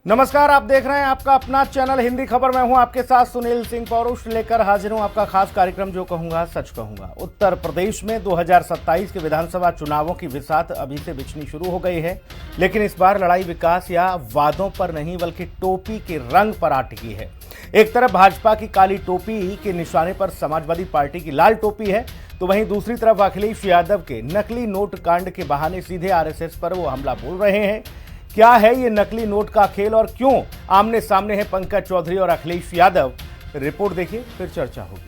नमस्कार, आप देख रहे हैं आपका अपना चैनल हिंदी खबर। मैं हूं आपके साथ सुनील सिंह पौरुष लेकर हाजिर हूं आपका खास कार्यक्रम जो कहूंगा सच कहूंगा। उत्तर प्रदेश में 2027 के विधानसभा चुनावों की बिसात अभी से बिछनी शुरू हो गई है, लेकिन इस बार लड़ाई विकास या वादों पर नहीं बल्कि टोपी के रंग पर आ टिकी है। एक तरफ भाजपा की काली टोपी के निशाने पर समाजवादी पार्टी की लाल टोपी है, तो वहीं दूसरी तरफ अखिलेश यादव के नकली नोट कांड के बहाने सीधे आरएसएस पर वो हमला बोल रहे हैं। क्या है ये नकली नोट का खेल और क्यों आमने सामने है पंकज चौधरी और अखिलेश यादव? रिपोर्ट देखिए, फिर चर्चा होगी।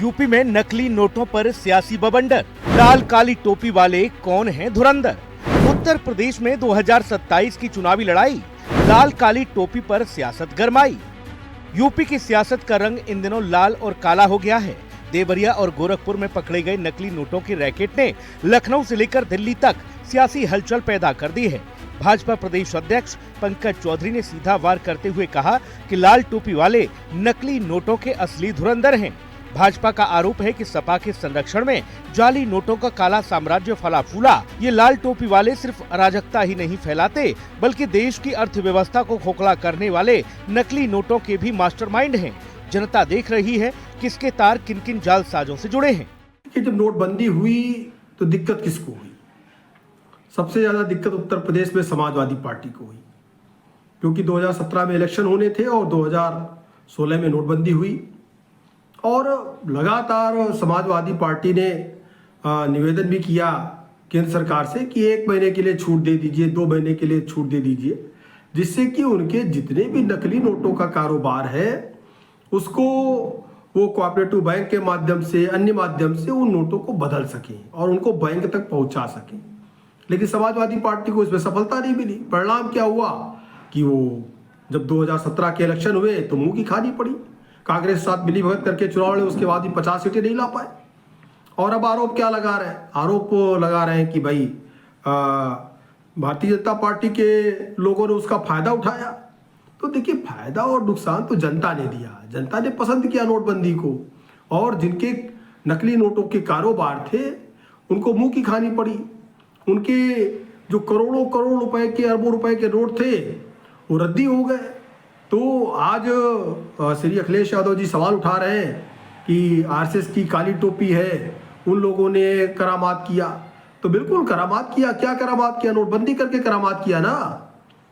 यूपी में नकली नोटों पर सियासी बवंडर, लाल काली टोपी वाले कौन हैं धुरंधर? उत्तर प्रदेश में 2027 की चुनावी लड़ाई, लाल काली टोपी पर सियासत गरमाई। यूपी की सियासत का रंग इन दिनों लाल और काला हो गया है। देवरिया और गोरखपुर में पकड़े गए नकली नोटों के रैकेट ने लखनऊ से लेकर दिल्ली तक सियासी हलचल पैदा कर दी है। भाजपा प्रदेश अध्यक्ष पंकज चौधरी ने सीधा वार करते हुए कहा कि लाल टोपी वाले नकली नोटों के असली धुरंधर हैं। भाजपा का आरोप है कि सपा के संरक्षण में जाली नोटों का काला साम्राज्य फला फूला। ये लाल टोपी वाले सिर्फ अराजकता ही नहीं फैलाते, बल्कि देश की अर्थव्यवस्था को खोखला करने वाले नकली नोटों के भी मास्टरमाइंड हैं। जनता देख रही है किसके तार किन किन जालसाजों से जुड़े हैं। जब नोटबंदी हुई तो दिक्कत किसको हुई? सबसे ज्यादा दिक्कत उत्तर प्रदेश में समाजवादी पार्टी को हुई, क्योंकि 2017 में इलेक्शन होने थे और 2016 में नोटबंदी हुई और लगातार समाजवादी पार्टी ने निवेदन भी किया केंद्र सरकार से कि 1 महीने के लिए छूट दे दीजिए, 2 महीने के लिए छूट दे दीजिए, जिससे कि उनके जितने भी नकली नोटों का कारोबार है उसको वो कोऑपरेटिव बैंक के माध्यम से, अन्य माध्यम से उन नोटों को बदल सकें और उनको बैंक तक पहुंचा सकें। लेकिन समाजवादी पार्टी को इसमें सफलता नहीं मिली। परिणाम क्या हुआ कि वो जब 2017 के इलेक्शन हुए तो मुंह की खानी पड़ी। कांग्रेस के साथ मिली भगत करके चुनाव लड़े, उसके बाद भी 50 सीटें नहीं ला पाए। और अब आरोप क्या लगा रहे हैं? आरोप लगा रहे हैं कि भाई भारतीय जनता पार्टी के लोगों ने उसका फायदा उठाया। तो देखिए, फायदा और नुकसान तो जनता ने दिया। जनता ने पसंद किया नोटबंदी को, और जिनके नकली नोटों के कारोबार थे उनको मुंह की खानी पड़ी। उनके जो करोड़ों करोड़ रुपए के, अरबों रुपए के नोट थे वो रद्दी हो गए। तो आज श्री अखिलेश यादव जी सवाल उठा रहे हैं कि आरएसएस की काली टोपी है, उन लोगों ने करामात किया। तो बिल्कुल करामात किया। क्या करामात किया? नोटबंदी करके करामात किया ना,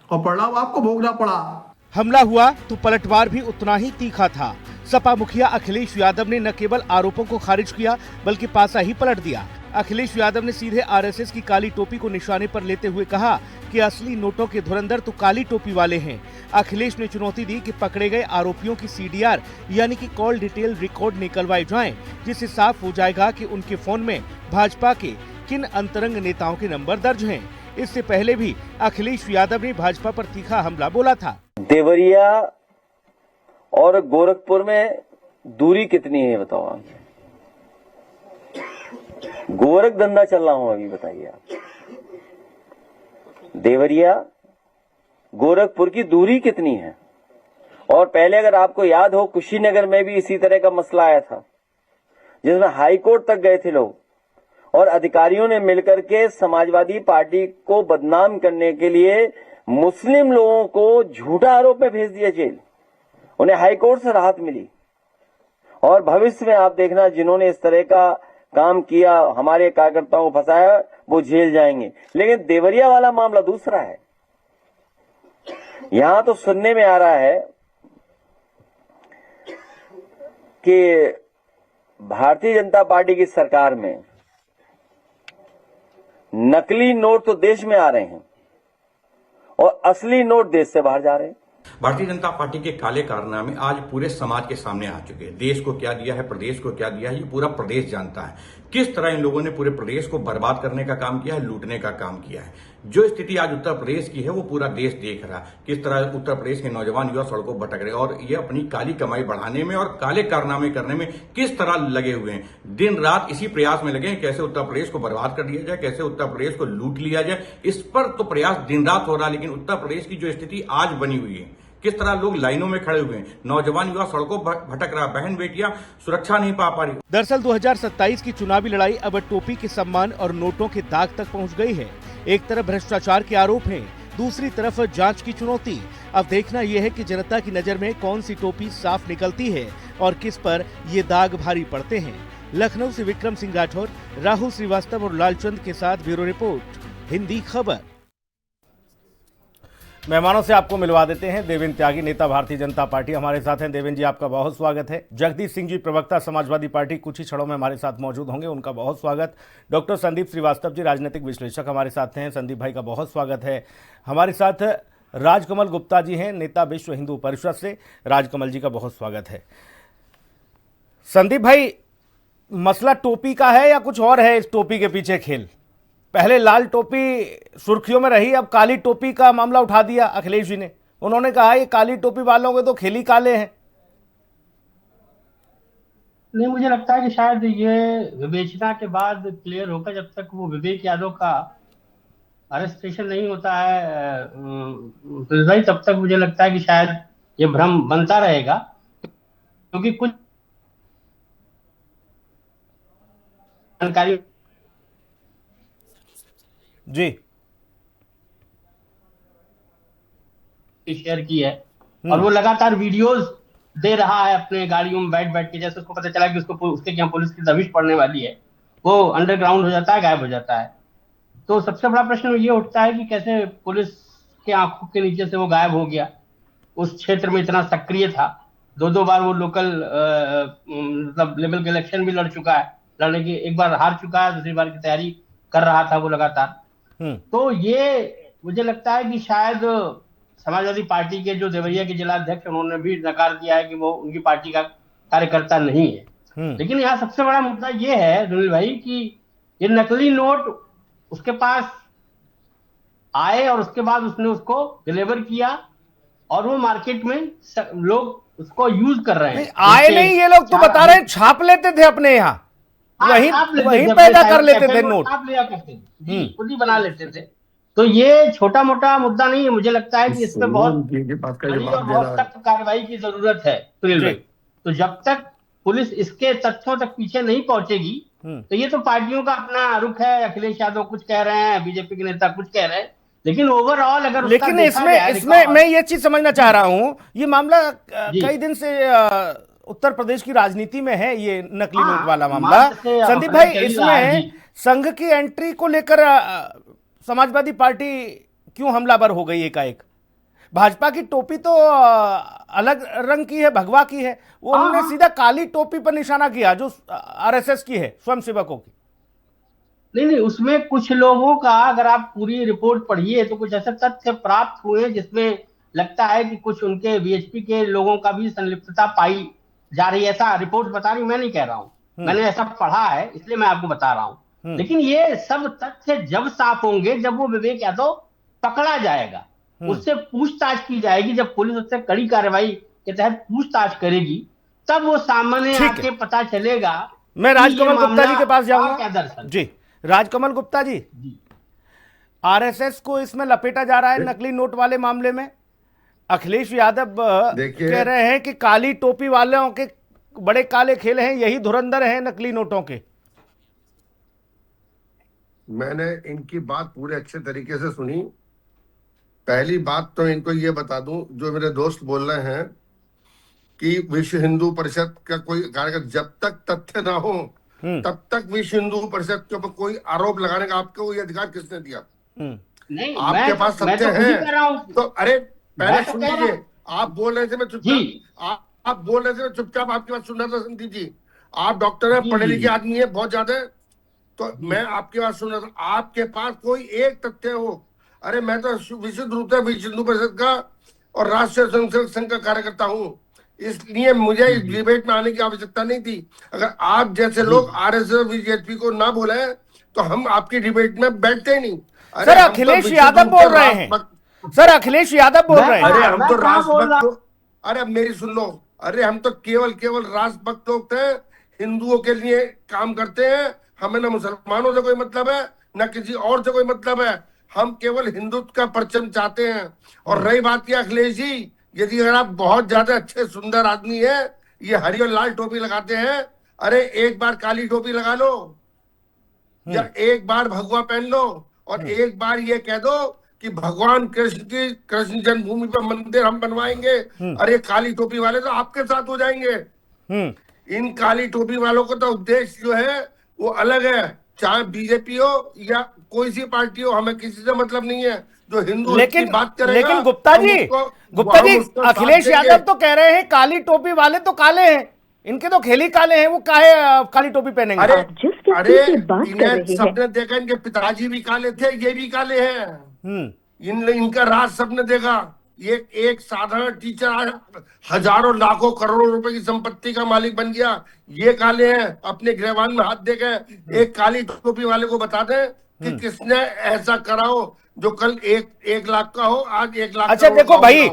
और परिणाम आपको भोगना पड़ा। हमला हुआ तो पलटवार भी उतना ही तीखा था। सपा मुखिया अखिलेश यादव ने न केवल आरोपों को खारिज किया बल्कि पासा ही पलट दिया। अखिलेश यादव ने सीधे आरएसएस की काली टोपी को निशाने पर लेते हुए कहा कि असली नोटों के धुरंधर तो काली टोपी वाले हैं। अखिलेश ने चुनौती दी कि पकड़े गए आरोपियों की सीडीआर यानी कि कॉल डिटेल रिकॉर्ड निकलवाई जाएं, जिससे साफ हो जाएगा कि उनके फोन में भाजपा के किन अंतरंग नेताओं के नंबर दर्ज हैं। इससे पहले भी अखिलेश यादव ने भाजपा पर तीखा हमला बोला था। देवरिया और गोरखपुर में दूरी कितनी है बताओ आप? गोरख धंधा चल रहा हूं अभी, बताइए आप। देवरिया गोरखपुर की दूरी कितनी है? और पहले अगर आपको याद हो, कुशीनगर में भी इसी तरह का मसला आया था, जिसमें हाई कोर्ट तक गए थे लोग, और अधिकारियों ने मिलकर के समाजवादी पार्टी को बदनाम करने के लिए मुस्लिम लोगों को झूठा आरोप में भेज दिया जेल। उन्हें हाई कोर्ट से राहत मिली। और भविष्य में आप देखना, जिन्होंने इस तरह का काम किया, हमारे कार्यकर्ताओं को फंसाया, वो जेल जाएंगे। लेकिन देवरिया वाला मामला दूसरा है। यहां तो सुनने में आ रहा है कि भारतीय जनता पार्टी की सरकार में नकली नोट तो देश में आ रहे हैं और असली नोट देश से बाहर जा रहे हैं। भारतीय जनता पार्टी के काले कारनामे आज पूरे समाज के सामने आ चुके हैं। देश को क्या दिया है, प्रदेश को क्या दिया है, ये पूरा प्रदेश जानता है। किस तरह इन लोगों ने पूरे प्रदेश को बर्बाद करने का काम किया है, लूटने का काम किया है। जो स्थिति आज उत्तर प्रदेश की है वो पूरा देश देख रहा है। किस तरह उत्तर प्रदेश के नौजवान युवा सड़कों पर भटक रहे, और ये अपनी काली कमाई बढ़ाने में और काले कारनामे करने में किस तरह लगे हुए हैं। दिन रात इसी प्रयास में लगे हैं, कैसे उत्तर प्रदेश को बर्बाद कर दिया जाए, कैसे उत्तर प्रदेश को लूट लिया जाए। इस पर तो प्रयास दिन रात हो रहा है। लेकिन उत्तर प्रदेश की जो स्थिति आज बनी हुई है किस तरह लोग लाइनों में खड़े हुए हैं, नौजवान युवा सड़कों पर भटक रहा, बहन बेटियां सुरक्षा नहीं पा रही। दरअसल 2027 की चुनावी लड़ाई अब टोपी के सम्मान और नोटों के दाग तक पहुंच गई है। एक तरफ भ्रष्टाचार के आरोप हैं, दूसरी तरफ जांच की चुनौती। अब देखना यह है कि जनता की नजर में कौन सी टोपी साफ निकलती है और किस पर ये दाग भारी पड़ते हैं। लखनऊ से विक्रम सिंह राठौर, राहुल श्रीवास्तव और लालचंद के साथ ब्यूरो रिपोर्ट, हिंदी खबर। मेहमानों से आपको मिलवा देते हैं। देवेंद्र त्यागी, नेता भारतीय जनता पार्टी, हमारे साथ हैं। देवेंद्र जी, आपका बहुत स्वागत है। जगदीश सिंह जी, प्रवक्ता समाजवादी पार्टी, कुछ ही क्षणों में हमारे साथ मौजूद होंगे, उनका बहुत स्वागत। डॉक्टर संदीप श्रीवास्तव जी, राजनीतिक विश्लेषक, हमारे साथ हैं। संदीप भाई का बहुत स्वागत है। हमारे साथ राजकमल गुप्ता जी हैं, नेता विश्व हिंदू परिषद से, राजकमल जी का बहुत स्वागत है। संदीप भाई, मसला टोपी का है या कुछ और है इस टोपी के पीछे खेल? पहले लाल टोपी सुर्खियों में रही, अब काली टोपी का मामला उठा दिया अखिलेश जी ने। उन्होंने कहा ये काली टोपी वालों के तो खेल ही काले हैं। नहीं, मुझे लगता है कि शायद ये विवेचना के बाद क्लियर होगा। जब तक वो विवेक यादव का अरेस्टेशन नहीं होता है भाई, तब तक मुझे लगता है कि शायद ये भ्रम बनता रहेगा, क्योंकि कुछ जानकारी जी शेयर की है और वो लगातार वीडियोस दे रहा है अपने गाड़ियों में बैठ बैठ के। जैसे उसको पता चला कि उसके यहाँ पुलिस की दबिश पड़ने वाली है, वो अंडरग्राउंड हो जाता है, गायब हो जाता है। तो सबसे बड़ा प्रश्न ये उठता है कि कैसे पुलिस के आंखों के नीचे से वो गायब हो गया। उस क्षेत्र में इतना सक्रिय था, दो बार वो लोकल मतलब लेवल के इलेक्शन भी लड़ चुका है, लड़ने की एक बार हार चुका है, दूसरी बार की तैयारी कर रहा था वो लगातार। तो ये मुझे लगता है कि शायद समाजवादी पार्टी के जो देवरिया के जिला अध्यक्ष, उन्होंने भी नकार दिया है कि वो उनकी पार्टी का कार्यकर्ता नहीं है। लेकिन यहाँ सबसे बड़ा मुद्दा ये है सुनील भाई कि ये नकली नोट उसके पास आए और उसके बाद उसने उसको डिलीवर किया और वो मार्केट में लोग उसको यूज कर रहे हैं। आए नहीं, ये लोग तो बता रहे हैं छाप लेते थे अपने यहाँ, वही पैदा कर लेते थे नोट, छाप लिया करते थे, खुद ही बना लेते थे। तो ये छोटा मोटा मुद्दा नहीं है। मुझे लगता है कि इस पे बहुत बड़ी और बहुत सख्त कार्रवाई की जरूरत है सुनील भाई। तो जब तक पुलिस इसके तथ्यों तक पीछे नहीं पहुंचेगी, तो ये तो पार्टियों का अपना रुख है। अखिलेश यादव कुछ कह रहे हैं, बीजेपी के नेता कुछ कह रहे हैं, लेकिन ओवरऑल अगर लेकिन इसमें मैं ये चीज समझना चाह रहा हूं, ये मामला कई दिन से उत्तर प्रदेश की राजनीति में है, ये नकली नोट वाला मामला। संदीप भाई, इसमें संघ की एंट्री को लेकर समाजवादी पार्टी क्यों हमलावर हो गई एकाएक? भाजपा की टोपी तो अलग रंग की है, भगवा की है, वो उन्होंने सीधा काली टोपी पर निशाना किया जो आरएसएस की है, स्वयंसेवकों की। नहीं, उसमें कुछ लोगों का, अगर आप पूरी रिपोर्ट पढ़िए तो कुछ ऐसे तथ्य प्राप्त हुए जिसमें लगता है कि कुछ उनके बीएचपी के लोगों का भी संलिप्तता पाई जा रही है। ऐसा रिपोर्ट बता रही हूं, मैं नहीं कह रहा हूं, मैंने ऐसा पढ़ा है इसलिए मैं आपको बता रहा हूं। लेकिन ये सब तथ्य जब साफ होंगे, जब वो विवेक यादव पकड़ा जाएगा, उससे पूछताछ की जाएगी, जब पुलिस उससे कड़ी कार्रवाई के तहत पूछताछ करेगी, तब वो सामने आके पता चलेगा। मैं राजकमल गुप्ता जी के पास जाऊंगा। दरअसल जी, राजकमल गुप्ता जी, आरएसएस को इसमें लपेटा जा रहा है नकली नोट वाले मामले में। अखिलेश यादव कह रहे हैं कि काली टोपी वालों के बड़े काले खेल हैं, यही धुरंधर हैं नकली नोटों के। मैंने इनकी बात पूरे अच्छे तरीके से सुनी। पहली बात तो इनको ये बता दूं, जो मेरे दोस्त बोल रहे हैं कि विश्व हिंदू परिषद का कोई कार्यकर्ता, जब तक तथ्य ना हो तब तक विश्व हिंदू परिषद के ऊपर कोई आरोप लगाने का आपको ये अधिकार किसने दिया? नहीं, आपके पास तथ्य है तो अरे पहले सुन लीजिए। आप बोल रहे थे मैं चुपचाप, आप बोल रहे थे मैं चुपचाप आपकी बात सुन रहा था। संदीप जी, आप डॉक्टर है, पढ़े लिखे आदमी है बहुत ज्यादा, तो मैं आपकी बात सुन रहा था। आपके पास कोई एक तथ्य हो, अरे मैं तो विशुद्ध रूप से विश्व हिंदू परिषद का और राष्ट्रीय स्वयंसेवक संघ का कार्यकर्ता हूं, इसलिए मुझे इस डिबेट में आने की आवश्यकता नहीं थी। अगर आप जैसे लोग आरएसएस बीजेपी को ना बोले तो हम आपकी डिबेट में बैठते ही नहीं। सर अखिलेश यादव बोल रहे हैं, सर अखिलेश यादव बोल रहे हैं। अरे हम तो राष्ट्रभक्त, अरे अब मेरी सुन लो, अरे हम तो केवल राष्ट्रभक्त लोग थे, हिंदुओं के लिए काम करते हैं, हमें ना मुसलमानों से कोई मतलब है ना किसी और से कोई मतलब है, हम केवल हिंदुत्व का परचम चाहते हैं। और रही बात की अखिलेश जी, यदि अगर आप बहुत ज्यादा अच्छे सुंदर आदमी है, ये हरी और लाल टोपी लगाते हैं, अरे एक बार काली टोपी लगा लो, या एक बार भगवा पहन लो, और एक बार ये कह दो कि भगवान कृष्ण की कृष्ण जन्मभूमि पर मंदिर हम बनवाएंगे, अरे काली टोपी वाले तो आपके साथ हो जाएंगे। इन काली टोपी वालों का तो उद्देश्य जो है वो अलग है, चाहे बीजेपी हो या कोई सी पार्टी हो, हमें किसी से मतलब नहीं है। जो हिंदू लेकिन की बात करेगा, लेकिन गुप्ता जी, अखिलेश यादव तो कह रहे हैं काली टोपी वाले तो काले हैं, इनके तो खेल ही काले हैं, वो काहे काली टोपी पहनेंगे? अरे इन्हें सबने देखा, इनके पिताजी भी काले थे, ये भी काले हैं। इनका राज सबने देखा। ये एक साधारण टीचर आज हजारों लाखों करोड़ों रुपए की संपत्ति का मालिक बन गया, ये काले हैं। अपने गिरबान में हाथ देके एक काली टोपी वाले को बता दें कि किसने ऐसा करा हो जो कल 1 लाख का हो, आज 1 लाख। अच्छा देखो भाई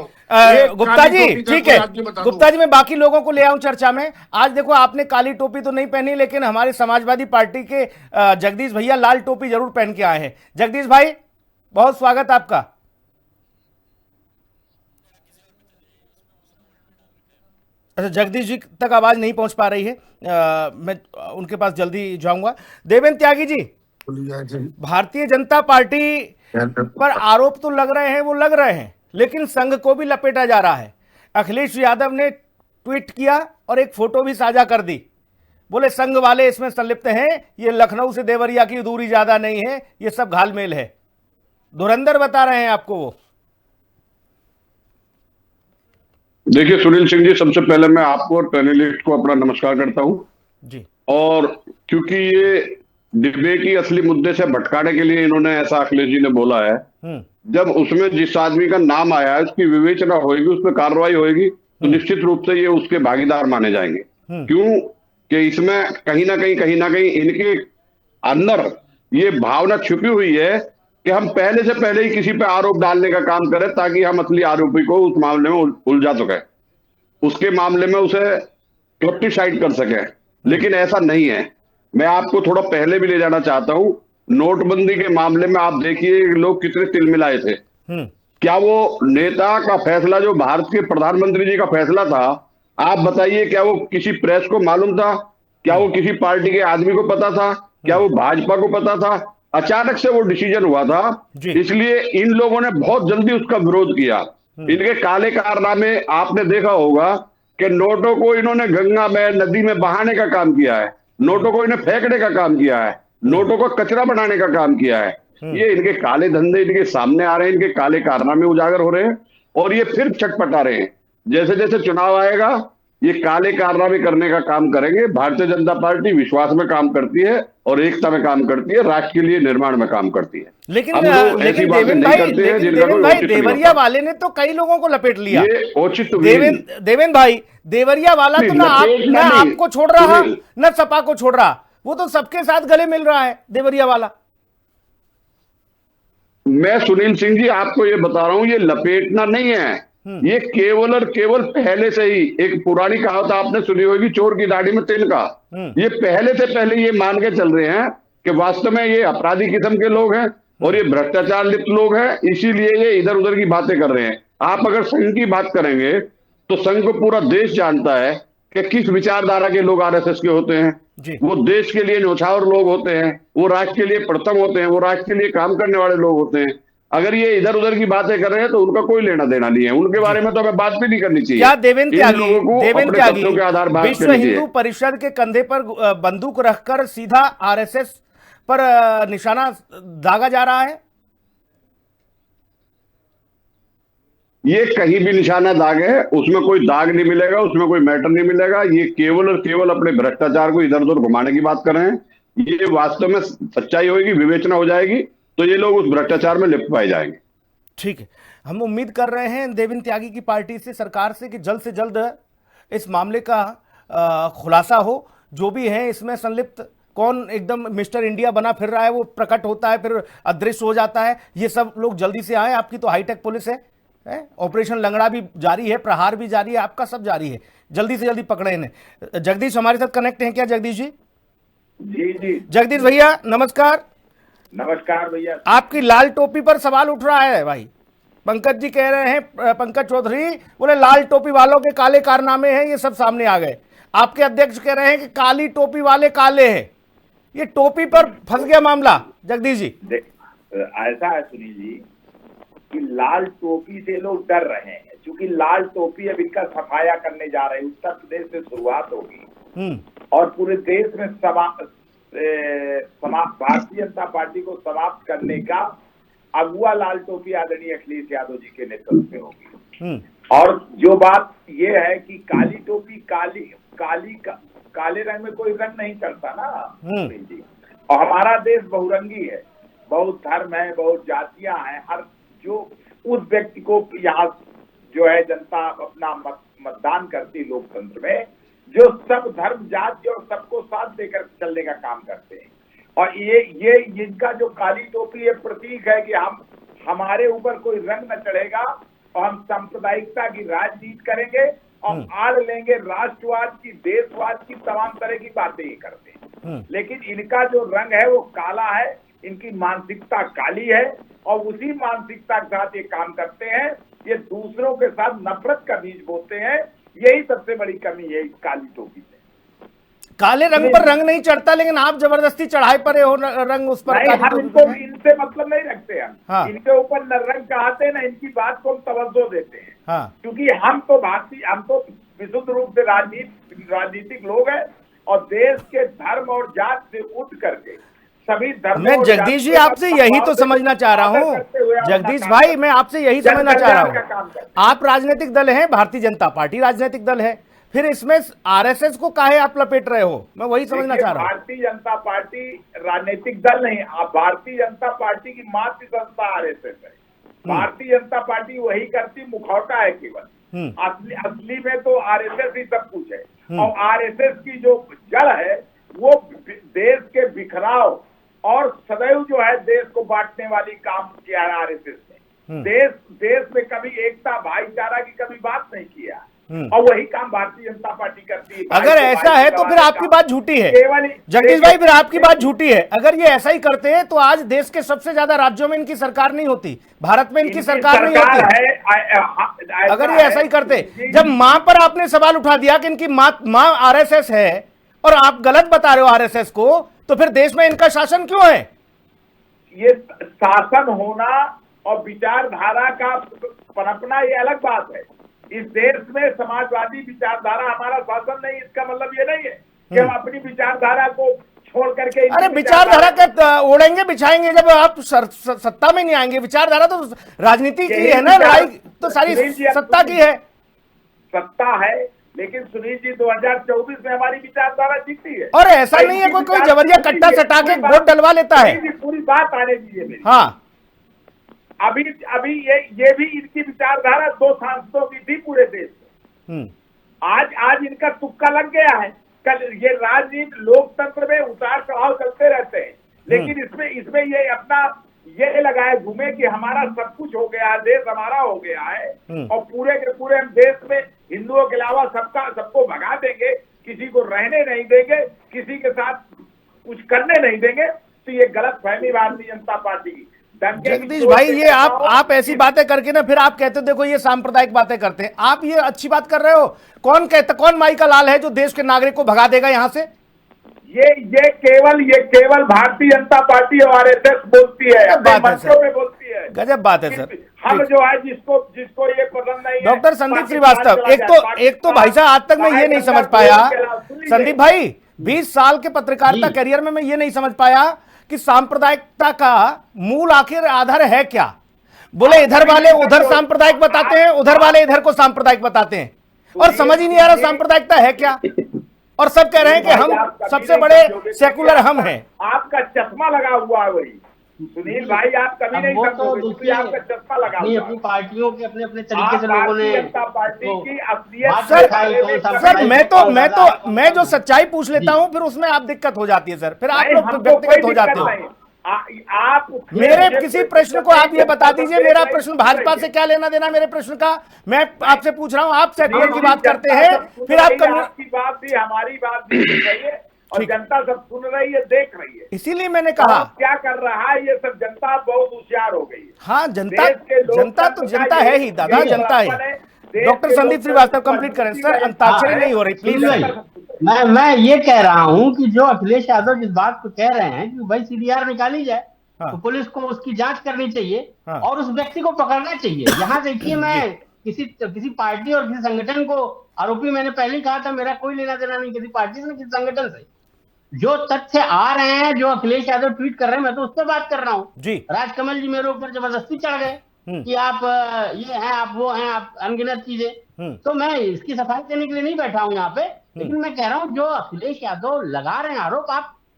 गुप्ता जी, ठीक है गुप्ता जी, मैं बाकी लोगों को ले आऊं चर्चा में। आज देखो आपने काली टोपी तो नहीं पहनी, लेकिन हमारे समाजवादी पार्टी के जगदीश भैया लाल टोपी जरूर पहन के आए हैं। जगदीश भाई बहुत स्वागत आपका। अच्छा, जगदीश जी तक आवाज नहीं पहुंच पा रही है, मैं उनके पास जल्दी जाऊंगा। देवेंद्र त्यागी जी, भारतीय जनता पार्टी पर आरोप तो लग रहे हैं, वो लग रहे हैं, लेकिन संघ को भी लपेटा जा रहा है। अखिलेश यादव ने ट्वीट किया और एक फोटो भी साझा कर दी, बोले संघ वाले इसमें संलिप्त हैं, ये लखनऊ से देवरिया की दूरी ज्यादा नहीं है, ये सब घालमेल है। धुरंधर बता रहे हैं आपको वो। देखिए सुनील सिंह जी, सबसे पहले मैं आपको और पैनलिस्ट को अपना नमस्कार करता हूं जी। और क्योंकि ये डिबे की असली मुद्दे से भटकाने के लिए इन्होंने ऐसा अखिलेश जी ने बोला है, जब उसमें जिस आदमी का नाम आया है उसकी विवेचना होगी, उस पर कार्रवाई होगी, तो निश्चित रूप से ये उसके भागीदार माने जाएंगे। क्यों कि इसमें कहीं ना कहीं इनके अंदर ये भावना छुपी हुई है कि हम पहले से पहले ही किसी पे आरोप डालने का काम करें, ताकि हम असली आरोपी को उस मामले में उलझा सके, उसके मामले में उसे क्लप्टिसाइड कर सके। लेकिन ऐसा नहीं है। मैं आपको थोड़ा पहले भी ले जाना चाहता हूं। नोटबंदी के मामले में आप देखिए लोग कितने तिलमिलाए थे। क्या वो नेता का फैसला, जो भारत के प्रधानमंत्री जी का फैसला था, आप बताइए क्या वो किसी प्रेस को मालूम था? क्या वो किसी पार्टी के आदमी को पता था? क्या वो भाजपा को पता था? अचानक से वो डिसीजन हुआ था, इसलिए इन लोगों ने बहुत जल्दी उसका विरोध किया। इनके काले कारनामे आपने देखा होगा कि नोटों को इन्होंने गंगा में, नदी में बहाने का काम किया है, नोटों को इन्हें फेंकने का काम किया है, नोटों को कचरा बनाने का काम किया है। ये इनके काले धंधे इनके सामने आ रहे हैं, इनके काले कारनामे उजागर हो रहे हैं, और ये फिर छटपटा रहे हैं। जैसे जैसे चुनाव आएगा ये काले कारनामे करने का काम करेंगे। भारतीय जनता पार्टी विश्वास में काम करती है और एकता में काम करती है, राष्ट्र के लिए निर्माण में काम करती है। लेकिन देवेंद्र भाई, देवरिया वाले ने तो कई लोगों को लपेट लिया। ये औचित्य देवेंद्र भाई, देवरिया वाला तो ना आपको छोड़ रहा न सपा को छोड़ रहा, वो तो सबके साथ गले मिल रहा है देवरिया वाला। मैं सुनील सिंह जी आपको ये बता रहा हूं, ये लपेटना नहीं है, ये केवल और केवल पहले से ही, एक पुरानी कहावत आपने सुनी होगी, चोर की दाढ़ी में तिनका। ये पहले से पहले ये मान के चल रहे हैं कि वास्तव में ये अपराधी किस्म के लोग हैं और ये भ्रष्टाचार लिप्त लोग हैं, इसीलिए ये इधर उधर की बातें कर रहे हैं। आप अगर संघ की बात करेंगे तो संघ को पूरा देश जानता है कि किस विचारधारा के लोग आरएसएस के होते हैं। वो देश के लिए न्यौछावर लोग होते हैं, वो राष्ट्र के लिए प्रथम होते हैं, वो राष्ट्र के लिए काम करने वाले लोग होते हैं। अगर ये इधर उधर की बातें कर रहे हैं तो उनका कोई लेना देना नहीं है, उनके बारे में तो हमें बात भी नहीं करनी चाहिए। क्या देवेंद्र त्यागी विश्व हिंदू परिषद के कंधे पर बंदूक रखकर सीधा आरएसएस पर निशाना दागा जा रहा है? ये कहीं भी निशाना दाग है, उसमें कोई दाग नहीं मिलेगा, उसमें कोई मैटर नहीं मिलेगा। ये केवल और केवल अपने भ्रष्टाचार को इधर उधर घुमाने की बात कर रहे हैं। ये वास्तव में सच्चाई होगी, विवेचना हो जाएगी तो ये लोग उस भ्रष्टाचार में लिप्त पाए जाएंगे। ठीक है, हम उम्मीद कर रहे हैं देवेंद्र त्यागी की पार्टी से, सरकार से, कि जल्द से जल्द इस मामले का खुलासा हो। जो भी है इसमें संलिप्त, कौन एकदम मिस्टर इंडिया बना फिर रहा है वो प्रकट होता है, फिर अदृश्य हो जाता है, ये सब लोग जल्दी से आए। आपकी तो हाईटेक पुलिस है, ऑपरेशन लंगड़ा भी जारी है, प्रहार भी जारी है, आपका सब जारी है, जल्दी से जल्दी पकड़े इन्हें। जगदीश हमारे साथ कनेक्ट हैं क्या? जगदीश जी। जी जगदीश भैया नमस्कार। नमस्कार भैया। आपकी लाल टोपी पर सवाल उठ रहा है भाई। पंकज जी कह रहे हैं, पंकज चौधरी बोले लाल टोपी वालों के काले कारनामे हैं, ये सब सामने आ गए। आपके अध्यक्ष कह रहे हैं कि काली टोपी वाले काले हैं। ये टोपी पर फंस गया मामला। जगदीश जी, ऐसा है सुनील जी कि लाल टोपी से लोग डर रहे हैं, क्योंकि लाल टोपी अब इनका सफाया करने जा रहे हैं। उत्तर प्रदेश से शुरुआत होगी और पूरे देश में भारतीय जनता पार्टी को समाप्त करने का अगुआ लाल टोपी आदरणीय अखिलेश यादव जी के नेतृत्व में होगी। और जो बात ये है कि काली टोपी काले रंग में कोई रंग नहीं चढ़ता ना जी। और हमारा देश बहुरंगी है, बहुत धर्म है, बहुत जातियां हैं। हर जो उस व्यक्ति को यहाँ जो है जनता अपना मतदान करती लोकतंत्र में, जो सब धर्म जाति और सबको साथ देकर चलने का काम करते हैं। और ये इनका जो काली टोपी ये प्रतीक है कि हमारे ऊपर कोई रंग न चढ़ेगा और हम सांप्रदायिकता की राजनीति करेंगे और आड़ लेंगे राष्ट्रवाद की, देशवाद की, तमाम तरह की बातें ये करते हैं। लेकिन इनका जो रंग है वो काला है, इनकी मानसिकता काली है और उसी मानसिकता के साथ ये काम करते हैं। ये दूसरों के साथ नफरत का बीज बोते हैं। यही सबसे बड़ी कमी है इस काली टोपी में। काले रंग पर रंग नहीं चढ़ता, लेकिन आप जबरदस्ती चढ़ाई पर हो रंग उस पर। हम इनको इनसे मतलब नहीं रखते हैं। हाँ। इनके ऊपर न रंग कहते हैं, न इनकी बात को हम तवज्जो देते हैं। हाँ। क्योंकि हम तो विशुद्ध रूप से राजनीतिक लोग हैं और देश के धर्म और जात से उठ करके सभी धर्म। मैं जगदीश जी आपसे यही तो समझना चाह रहा हूँ। जगदीश भाई, मैं आपसे यही समझना चाह रहा हूँ। आप राजनीतिक दल हैं, भारतीय जनता पार्टी राजनीतिक दल है, फिर इसमें आरएसएस को काहे आप लपेट रहे हो? मैं वही समझना चाह रहा हूँ। भारतीय जनता पार्टी राजनीतिक दल नहीं, भारतीय जनता पार्टी की मातृ संस्था आरएसएस है। भारतीय जनता पार्टी वही करती, मुखौटा है केवल। असली में तो आरएसएस ही सब कुछ है। और आरएसएस की जो जड़ है वो देश के बिखराव और सदैव जो है देश को बांटने वाली काम किया है आरएसएस ने। देश में कभी एकता भाईचारा की कभी बात नहीं किया और वही काम भारतीय जनता पार्टी करती है। अगर ऐसा है तो फिर आपकी बात झूठी है जगदीश भाई, फिर आपकी बात झूठी है। अगर ये ऐसा ही करते हैं तो आज देश के सबसे ज्यादा राज्यों में इनकी सरकार नहीं होती, भारत में इनकी सरकार नहीं होती। अगर ये ऐसा ही करते, जब मां पर आपने सवाल उठा दिया कि इनकी मां आरएसएस है और आप गलत बता रहे हो आरएसएस को, तो फिर देश में इनका शासन क्यों है? ये शासन होना और विचारधारा का पनपना ये अलग बात है। इस देश में समाजवादी विचारधारा हमारा शासन नहीं, इसका मतलब ये नहीं है कि हम अपनी विचारधारा को छोड़ करके। अरे विचारधारा का ओढ़ेंगे बिछाएंगे जब आप सत्ता में नहीं आएंगे। विचारधारा तो राजनीति की है ना, लड़ाई तो सारी सत्ता की है। सत्ता है, लेकिन सुनील जी 2024 में हमारी विचारधारा जीती है। और ऐसा नहीं है कोई जबरिया कट्टा सटा के वोट डलवा लेता है। पूरी बात आने दीजिए मेरी। हाँ, अभी ये भी इनकी विचारधारा 2 सांसदों की थी पूरे देश में। आज इनका तुक्का लग गया है। कल ये राजनीति लोकतंत्र में उतार चढ़ाव चलते रहते हैं, लेकिन इसमें ये अपना ये लगाए घूमे कि हमारा सब कुछ हो गया है, देश हमारा हो गया है और पूरे के पूरे हम देश में हिंदुओं के अलावा सबको भगा देंगे, किसी को रहने नहीं देंगे, किसी के साथ कुछ करने नहीं देंगे। तो ये गलत फहमी भारतीय जनता पार्टी की। जगदीश भाई, ये आप ऐसी बातें करके ना फिर आप कहते हो देखो ये सांप्रदायिक बातें करते हैं। आप ये अच्छी बात कर रहे हो? कौन माई का लाल है जो देश के नागरिक को भगा देगा यहाँ से? ये केवल भारतीय जनता पार्टी और आरएसएस बोलती है, मंचों में बोलती है। गजब बात है सर। हम जो है जिसको ये पसंद नहीं है। डॉक्टर संदीप श्रीवास्तव, एक तो भाई साहब आज तक मैं ये नहीं समझ पाया, संदीप भाई 20 साल के पत्रकारिता करियर में मैं ये नहीं समझ पाया कि सांप्रदायिकता का मूल आखिर आधार है क्या? बोले इधर वाले उधर सांप्रदायिक बताते हैं, उधर वाले इधर को सांप्रदायिक बताते हैं, और समझ ही नहीं आ रहा सांप्रदायिकता है क्या। और सब कह रहे हैं कि हम सबसे बड़े सेकुलर हम हैं। आपका चश्मा लगा हुआ है वही सुनील भाई, आप कभी नहीं समझोगे, आपका चश्मा लगा हुआ है। अपनी पार्टियों के अपने तरीके से लोगों ने पार्टी की असलियत। सर मैं जो सच्चाई पूछ लेता हूं फिर उसमें आप दिक्कत हो जाती है सर, फिर आप लोग व्यक्तिगत हो जाते हो। आप मेरे किसी प्रश्न को आप ये बता दीजिए, मेरा प्रश्न भाजपा से क्या लेना देना मेरे प्रश्न का? मैं आपसे पूछ रहा हूं, आप सेकुलर की बात करते हैं, फिर आप आपकी बात भी हमारी बात भी और ठीक। जनता सब सुन रही है, देख रही है। इसीलिए मैंने कहा अब क्या कर रहा है ये सब, जनता बहुत होशियार हो गई है। हाँ, जनता देश के लोकतंत्र जनता तो का जनता ये- है ही दादा, ये जनता है। देश डॉक्टर के संदीप लोकतंत्र श्रीवास्तव कंप्लीट करें सर, अंताक्षरी नहीं हो रही प्लीज। मैं ये कह रहा हूं कि जो अखिलेश यादव जिस बात को कह रहे हैं कि भाई सीडीआर निकाली जाए, हाँ। तो पुलिस को उसकी जांच करनी चाहिए, हाँ। और उस व्यक्ति को पकड़ना चाहिए। यहाँ देखिए, मैं किसी पार्टी और किसी संगठन को आरोपी, मैंने पहले ही कहा था, मेरा कोई लेना देना नहीं किसी पार्टी से, किसी संगठन से। जो तथ्य आ रहे हैं, जो अखिलेश यादव ट्वीट कर रहे हैं, मैं तो उस पर बात कर रहा हूँ जी। राजकमल जी मेरे ऊपर जबरदस्ती चढ़ गए कि आप ये हैं, आप वो हैं, आप अनगिनत चीजें। तो मैं इसकी सफाई देने के लिए नहीं बैठा हूं यहाँ पे, लेकिन मैं कह रहा हूँ जो अखिलेश यादव लगा रहे हैं आरोप,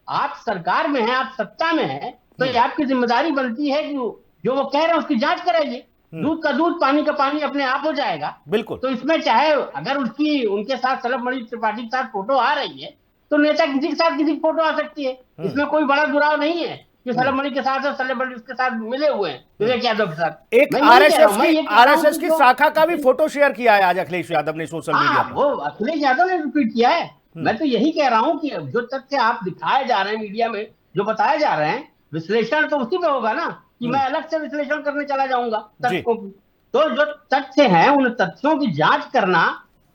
आप सरकार में हैं, आप सत्ता में हैं, तो ये आपकी जिम्मेदारी बनती है कि जो वो कह रहे हैं उसकी जांच कराइए। दूध का दूध, पानी का पानी अपने आप हो जाएगा। बिल्कुल। तो इसमें चाहे अगर उनके साथ सलभमणि त्रिपाठी के साथ फोटो आ रही है, तो नेता किसी के साथ किसी की फोटो आ सकती है, इसमें कोई बड़ा दुराव नहीं है कि सलभमणि के साथ और सलभमणि उसके साथ मिले हुए हैं विवेक यादव के साथ। एक आरएसएस की शाखा का भी फोटो शेयर किया है आज अखिलेश यादव ने सोशल मीडिया पर। वो अखिलेश यादव ने ट्वीट किया है। मैं तो यही कह रहा हूं कि जो तथ्य आप दिखाए जा रहे हैं मीडिया में, जो बताए जा रहे हैं, विश्लेषण तो उसी पे होगा ना, कि मैं अलग से विश्लेषण करने चला जाऊंगा तथ्यों की। तो जो तथ्य हैं उन तथ्यों की जांच करना,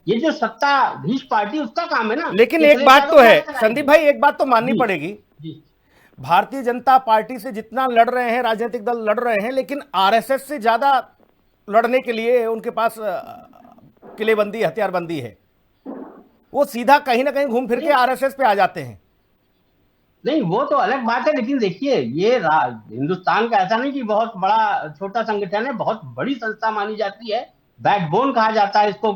ये जो सत्ताधीश पार्टी, उसका काम है ना। लेकिन एक बात तो है संदीप भाई, एक बात तो माननी पड़ेगी, भारतीय जनता पार्टी से जितना लड़ रहे हैं राजनीतिक दल लड़ रहे हैं, लेकिन आरएसएस से ज्यादा लड़ने के लिए उनके पास किलेबंदी, हथियारबंदी है। वो सीधा कहीं ना कहीं घूम फिर के आरएसएस पे आ जाते हैं। नहीं, वो तो अलग बात है, लेकिन देखिए ये हिंदुस्तान का ऐसा नहीं कि बहुत बड़ा छोटा संगठन है, बहुत बड़ी संस्था मानी जाती है, बैकबोन कहा जाता है इसको,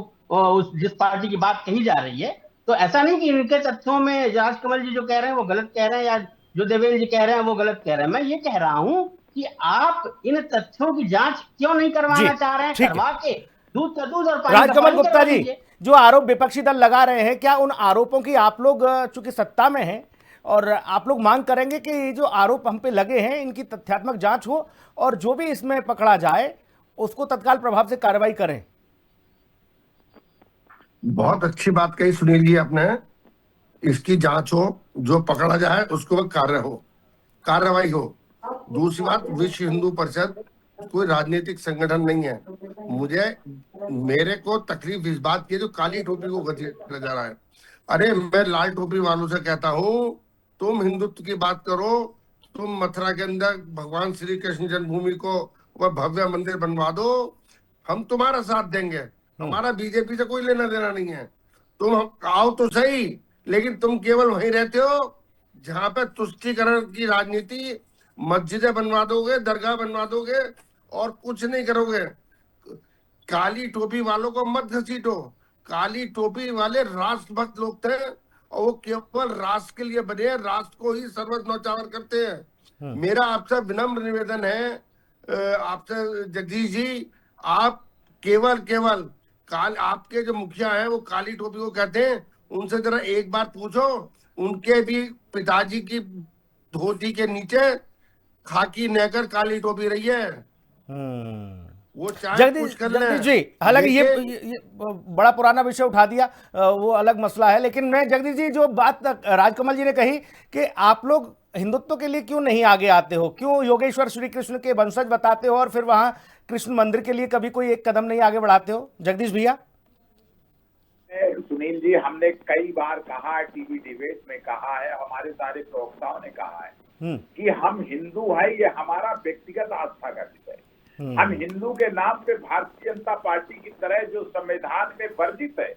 जिस पार्टी की बात कही जा रही है। तो ऐसा नहीं कि इनके तथ्यों में राजकमल जी जो कह रहे हैं वो गलत कह रहे हैं, या जो देवेंद्र जी कह रहे हैं वो गलत कह रहे हैं। मैं ये कह रहा हूं कि आप इन तथ्यों की जांच क्यों नहीं करवाना चाह रहे हैं, करवा के दूध का दूध और पानी का पानी। राजकमल गुप्ता जी, जो आरोप विपक्षी दल लगा रहे हैं, क्या उन आरोपों की आप लोग चूंकि सत्ता में हैं और आप लोग मांग करेंगे कि जो आरोप हम पे लगे हैं इनकी तथ्यात्मक जांच हो और जो भी इसमें पकड़ा जाए उसको तत्काल प्रभाव से कार्रवाई करें? बहुत अच्छी बात कही सुनील जी आपने, इसकी जांच हो, जो पकड़ा जाए उसको कार्रवाई हो। दूसरी बात, विश्व हिंदू परिषद कोई राजनीतिक संगठन नहीं है। मेरे को तकलीफ इस बात की जो काली टोपी को किया जा रहा है। अरे मैं लाल टोपी वालों से कहता हूँ, तुम हिंदुत्व की बात करो, तुम मथुरा के अंदर भगवान श्री कृष्ण जन्मभूमि को वह भव्य मंदिर बनवा दो, हम तुम्हारा साथ देंगे। हमारा बीजेपी से कोई लेना देना नहीं है। तुम आओ तो सही, लेकिन तुम केवल वहीं रहते हो जहां पे तुष्टीकरण की राजनीति, मस्जिदें बनवा दोगे, दरगाह बनवा दोगे और कुछ नहीं करोगे। काली टोपी वालों को मत घसीटो। काली टोपी वाले राष्ट्रभक्त लोग थे और वो केवल राष्ट्र के लिए बने, राष्ट्र को ही सर्वस्व नौचावर करते हैं। मेरा आपसे विनम्र निवेदन है, आपसे जगदीश जी, आप केवल आपके जो मुखिया हैं वो काली टोपी को कहते हैं, उनसे जरा एक बार पूछो, उनके भी पिताजी की धोती के नीचे खाकी नेकर काली टोपी रही है। वो जगदीश जी, हालांकि ये बड़ा पुराना विषय उठा दिया, वो अलग मसला है। लेकिन मैं जगदीश जी, जो बात राजकमल जी ने कही कि आप लोग हिंदुत्व के लिए क्यों नहीं आगे आते हो, क्यों योगेश्वर श्री कृष्ण के वंशज बताते हो और फिर वहां कृष्ण मंदिर के लिए कभी कोई एक कदम नहीं आगे बढ़ाते हो? जगदीश भैया। सुनील जी, हमने कई बार कहा है, टीवी डिबेट में कहा है, हमारे सारे प्रवक्ताओं ने कहा है कि हम हिंदू है, ये हमारा व्यक्तिगत आस्था का विषय। हम हिंदू के नाम पे भारतीय जनता पार्टी की तरह जो संविधान में वर्जित है,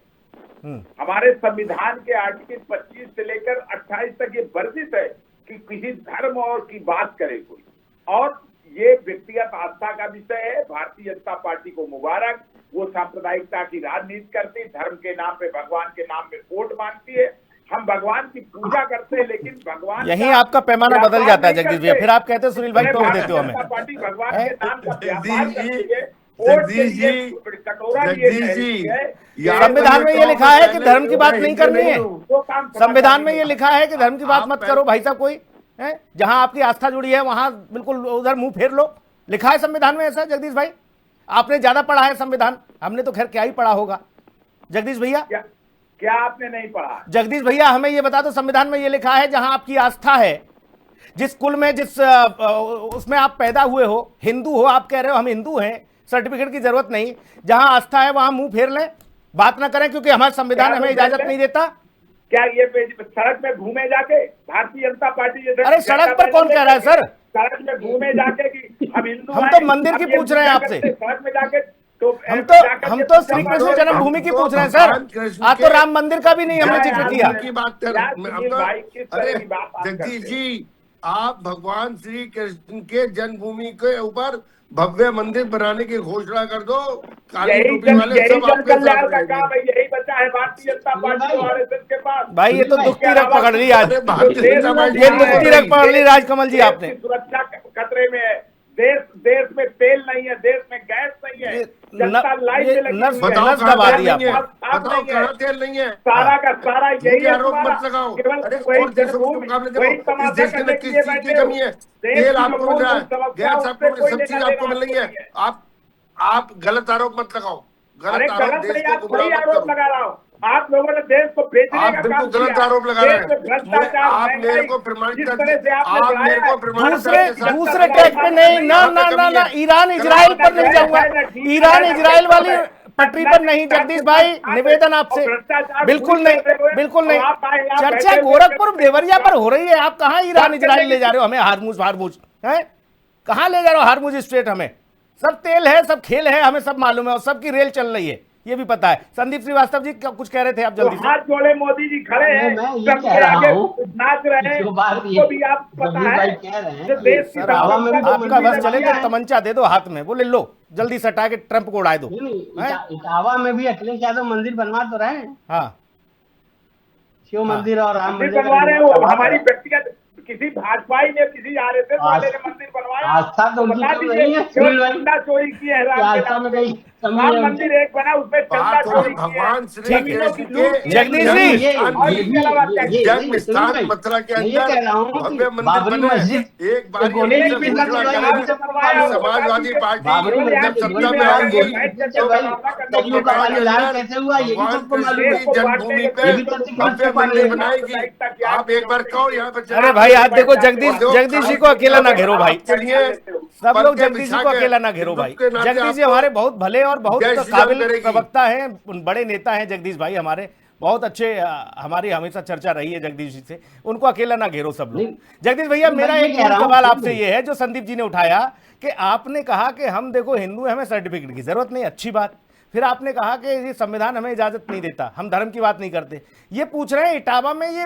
हमारे संविधान के आर्टिकल 25 से लेकर 28 तक ये वर्जित है कि किसी धर्म और की बात करे कोई, और ये व्यक्तिगत आस्था का विषय है। भारतीय जनता पार्टी को मुबारक, वो सांप्रदायिकता की राजनीति करती, धर्म के नाम पे, भगवान के नाम पे वोट मांगती है। हम भगवान की पूजा करते हैं, लेकिन भगवान यहीं आपका पैमाना बदल जाता है जगदीश भैया, फिर आप कहते हैं सुनील भाई तोड़ देते हो हमें। पार्टी भगवान के नाम का व्यापार करती है। संविधान में ये लिखा है कि धर्म की बात नहीं करनी है, संविधान में ये लिखा है कि धर्म की बात मत करो भाई साहब। कोई है जहां आपकी आस्था जुड़ी है वहां बिल्कुल उधर मुंह फेर लो, लिखा है संविधान में ऐसा? जगदीश भाई, आपने ज्यादा पढ़ा है संविधान, हमने तो खैर क्या ही पढ़ा होगा। जगदीश भैया, क्या आपने नहीं पढ़ा? जगदीश भैया हमें ये बता दो, संविधान में ये लिखा है जहां आपकी आस्था है, जिस कुल में जिस उसमें आप पैदा हुए हो, हिंदू हो, आप कह रहे हो हम हिंदू हैं, सर्टिफिकेट की जरूरत नहीं, जहां आस्था है वहां मुंह फेर लें, बात ना करें, क्योंकि हमारा संविधान हमें इजाजत नहीं देता। क्या ये सड़क में घूमे जाके भारतीय जनता पार्टी जैसे? अरे सड़क पर कौन कह रहा है सर? सड़क में घूमे जाके कि हम हिंदू हम हैं, तो मंदिर की हम ये पूछ रहे हैं पूजा आपसे। करते, सड़क में जाके तो हम तो श्री कृष्ण जन्मभूमि की पूछ रहे हैं सर। आज तो राम मंदिर का भी नहीं हमने जिक्र किया। की बात कर भाई किस तरह की बात आप जगदीश करते हैं? जी, आप भगवान श्री कृष्ण के जन्मभूमि के ऊपर भव्य मंदिर बनाने की घोषणा कर दो, काली टोपी वाले सब आपके कल्याण साथ का रहेंगे। काम है, यही बचा है भारतीय जनता पार्टी और आरएसएस के पास। भाई ये तो दुखती रख पकड़ ली आज, अरे भारतीय जनता पार्टी ये दुखती रख पकड़ ली राजकमल जी आपने। सुरक्षा खतरे में है, देश में तेल नहीं है, देश में गैस नहीं है, जनता लाइन में लगी हुई है। नस दबा दी आपने। बताओ कहाँ तेल नहीं है? सारा का सारा यही है आरोप तुम्हारा। मत लगाओ। केवल अरे वही और देशों के जन्मभूमि, मुकाबले वही देखो, इस तमाशा देश के करने अंदर के किस लिए चीज की बैठे हो। कमी है? देश तेल की आपको जो मिल रहा है, समस्या गैस उससे आपको, कोई सब चीज लेना आपको देना मिल रही है। नहीं है। आप गलत आरोप मत लगाओ, अरे गलत आरोप गलत देश नहीं, को आप गुमराह सही मत आरोप करो। लगा रहा हो। आप लोगों ने देश को बेचने आप का बिल्कुल काम गलत किया। आरोप लगा रहे देश में हैं। भ्रष्टाचार, आप मेरे महंगाई, को प्रमाणित जिस कर तरह से आपने आप बढ़ाया मेरे को है, प्रमाणित दूसरे करके साथ- दूसरे टैग पे नहीं, ना ना ना ना, ईरान इजराइल पर नहीं जाऊंगा, ईरान इजराइल वाली पटरी पर नहीं जगदीश भाई, निवेदन आपसे। बिल्कुल नहीं, बिल्कुल नहीं। चर्चा गोरखपुर देवरिया पर हो रही है, आप कहाँ ईरान इजराइल ले जा रहे हो हमें? हारमुज है, कहाँ ले जा रहे हो हारमुज स्ट्रेट? हमें सब तेल है, सब खेल है, हमें सब मालूम है, और सबकी रेल चल रही है, ये भी पता है। संदीप श्रीवास्तव जी कुछ कह रहे थे आप, जल्दी से। हाथ जोड़े मोदी जी खड़े हैं, मैं ये सबके कह रहा आगे हूँ, नाच रहे हैं, जो बात ये उसको भी आप पता जगदीश है भाई कह रहे हैं, जो देश की सर, हवा में भी तो आपका मंदिर बस चले लगाया तो है। तमंचा दे दो हाथ में, बोले लो जल्दी से हटा के ट्रंप को उड़ा दो। इटावा में भी अखिलेश यादव मंदिर बनवा तो रहे हैं, हाँ, शिव मंदिर और राम मंदिर मंदिर बनवा रहे हैं। वो बनवा हमारी रहे हैं। व्यक्तिगत किसी भाजपाई ने, किसी आरएसएस वाले ने मंदिर बनवाया, आस्था तो उनकी बता कम दीजिए, नहीं है, केवल सुनील भाई। चंदा चोरी की है राम के आस्था नाम में पे। कहीं कमी राम है मंदिर एक बना, उसमें चंदा बात हो चोरी रही की है, भगवान श्री जमीनों की लूट की है। जगदीश जी, जन्म स्थान मथुरा के अंदर भव्य मंदिर बाबरी बने। मस्जिद एक बार गोली ये की जब मस्जिद घोषणा बनवाई, करें, अभी तक बनवाया। समाजवादी पार्टी बाबरी जब मस्जिद सत्ता गोली में में आएगी गोली तो कलियों का पानी लाल कैसे हुआ, ये भी भगवान सबको कृष्ण मालूम है। की जन्मभूमि पे ये भी तो भव्य मंदिर बनाएगी। आप एक बार कहो यहाँ पे अरे भाई आप देखो, जगदीश जी को अकेला ना घेरो भाई, चलिए सब लोग जगदीश जी को अकेला ना घेरो भाई। जगदीश जी हमारे बहुत भले और बहुत काबिल प्रवक्ता हैं, बड़े नेता हैं जगदीश भाई हमारे, बहुत अच्छे, हमारी हमेशा चर्चा रही है जगदीश जी से, उनको अकेला ना घेरो सब लोग। जगदीश भैया, मेरा एक सवाल आपसे ये है जो संदीप जी ने उठाया कि आपने कहा कि हम देखो हिंदू हैं, हमें सर्टिफिकेट की जरूरत नहीं, अच्छी बात। फिर आपने कहा कि ये संविधान हमें इजाजत नहीं देता, हम धर्म की बात नहीं करते। ये पूछ रहे हैं इटावा में ये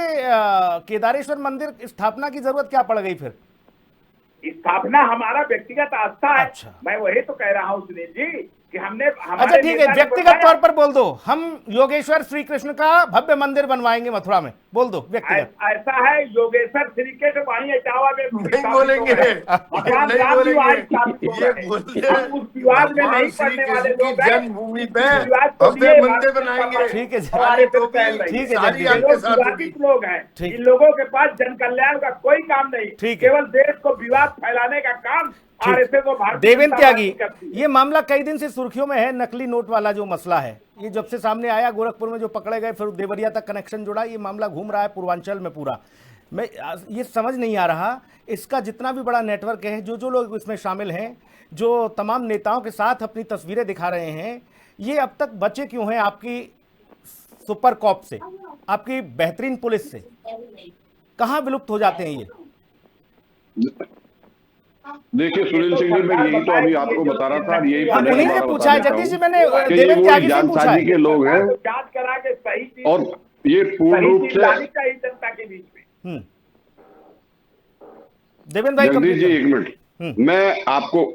केदारेश्वर मंदिर स्थापना की जरूरत क्या पड़ गई? फिर स्थापना हमारा व्यक्तिगत आस्था है। अच्छा। मैं वही तो कह रहा हूँ सुनील जी कि हमने अच्छा ठीक है, व्यक्तिगत तौर पर बोल दो, हम योगेश्वर श्री कृष्ण का भव्य मंदिर बनवाएंगे मथुरा में, बोल दो व्यक्तिगत। ऐसा है, योगेश्वर श्री के वहीं इटावा में नहीं बोलेंगे, भगवान नहीं राम भी वहीं बोलेंगे, स्थापित हो ये गए। बोलते हम उस विवाद में नहीं श्री पड़ने वाले कृष्ण लोग की हैं। जन्मभूमि पे इस विवाद को भव्य लिए मंदिर भारतीय बनाएंगे। ठीक है, हमारे तो ठीक है, ठीक है, सारी जगदीश। आपके साथ होगी। विवादित लोग हैं, ठीक। इन लोगों के पास जन कल्याण का कोई काम नहीं, ठीक है। केवल देश को विवाद फैलाने का काम आरएसएस और भारतीय देवेंद्र जनता पार्टी त्यागी, करती है। ये मामला कई दिन से सुर्खियों में है, नकली नोट वाला जो मसला है, ये जब से सामने आया, गोरखपुर में जो पकड़े गए, फिर देवरिया तक कनेक्शन जुड़ा, ये मामला घूम रहा है पूर्वांचल में पूरा। मैं ये समझ नहीं आ रहा, इसका जितना भी बड़ा नेटवर्क है, जो लोग इसमें शामिल हैं, जो तमाम नेताओं के साथ अपनी तस्वीरें दिखा रहे हैं, ये अब तक बचे क्यों हैं आपकी सुपर कॉप से, आपकी बेहतरीन पुलिस से? कहाँ विलुप्त हो जाते हैं ये? देखिए सुनील सिंह जी, मैं यही तो अभी आपको बता रहा था, यही उन्हीं से पूछा है जगदीश जी, मैंने कि ये देवेंद्र वो त्यागी से पूछा जानसाजी के है। लोग हैं जांच करा के सही चीज, और ये पूर्ण रूप से चाहिए जनता के बीच में। देवेंद्र भाई जगदीश जी एक मिनट, मैं आपको,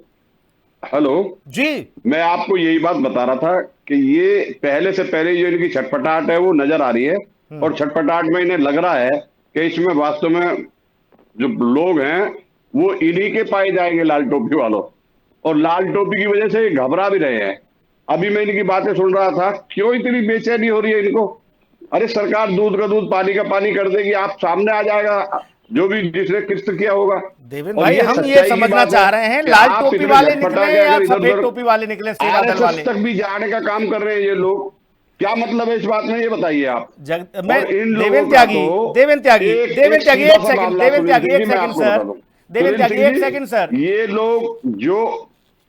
हेलो जी, मैं आपको यही बात बता रहा था कि ये पहले से पहले जो इनकी छटपटाहट है वो नजर आ रही है, और छटपटाहट में इन्हें लग रहा है कि इसमें वास्तव में जो लोग हैं वो इन्हीं के पाए जाएंगे, लाल टोपी वालों, और लाल टोपी की वजह से ये घबरा भी रहे हैं। अभी मैं इनकी बातें सुन रहा था, क्यों इतनी बेचैनी हो रही है इनको? अरे सरकार दूध का दूध पानी का पानी कर देगी, आप सामने आ जाएगा जो भी जिसने किस्त किया होगा। देवेंद्र भाई, हम ये समझना चाह रहे हैं, लाल टोपी वाले निकले या सफेद टोपी वाले निकले, सेवादल वाले तक भी जाने का काम कर रहे हैं ये लोग। क्या मतलब है इस बात में, ये बताइए आप। मैं देवेंद्र त्यागी एक सेकंड सर। ये लोग जो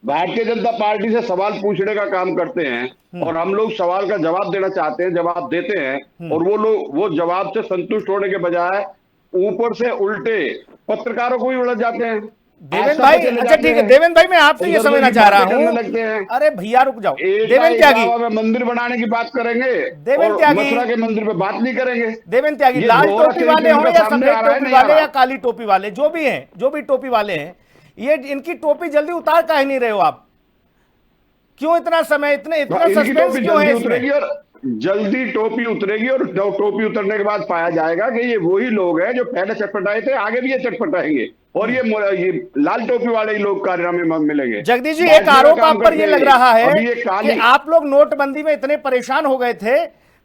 भारतीय जनता पार्टी से सवाल पूछने का काम करते हैं और हम लोग सवाल का जवाब देना चाहते हैं, जवाब देते हैं, और वो लोग वो जवाब से संतुष्ट होने के बजाय ऊपर से उल्टे पत्रकारों को भी उलझ जाते हैं। देवेंद्र भाई, अच्छा ठीक है देवेंद्र भाई, मैं आपसे ये समझना चाह रहा हूँ। अरे भैया रुक जाओ। देवेंद्र त्यागी में मंदिर बनाने की बात करेंगे, देवेंद्र त्यागी मथुरा के मंदिर पे बात नहीं करेंगे। देवेंद्र त्यागी, लाल टोपी वाले हो या सफेद टोपी वाले या काली टोपी वाले, जो भी हैं, जो भी टोपी वाले हैं, ये इनकी टोपी जल्दी उतार काहे नहीं रहे हो आप? क्यों इतना समय, इतना सस्पेंस क्यों है इसमें? जल्दी टोपी उतरेगी और टोपी उतरने के बाद पाया जाएगा कि ये वही लोग हैं जो पहले चटपटाए थे, आगे भी ये चटपटाएंगे, और ये लाल टोपी वाले ही लोग कार्यालय में मिलेंगे। जगदीश जी, एक आरोप आप पर ये लग रहा है कि आप लोग नोटबंदी में इतने परेशान हो गए थे,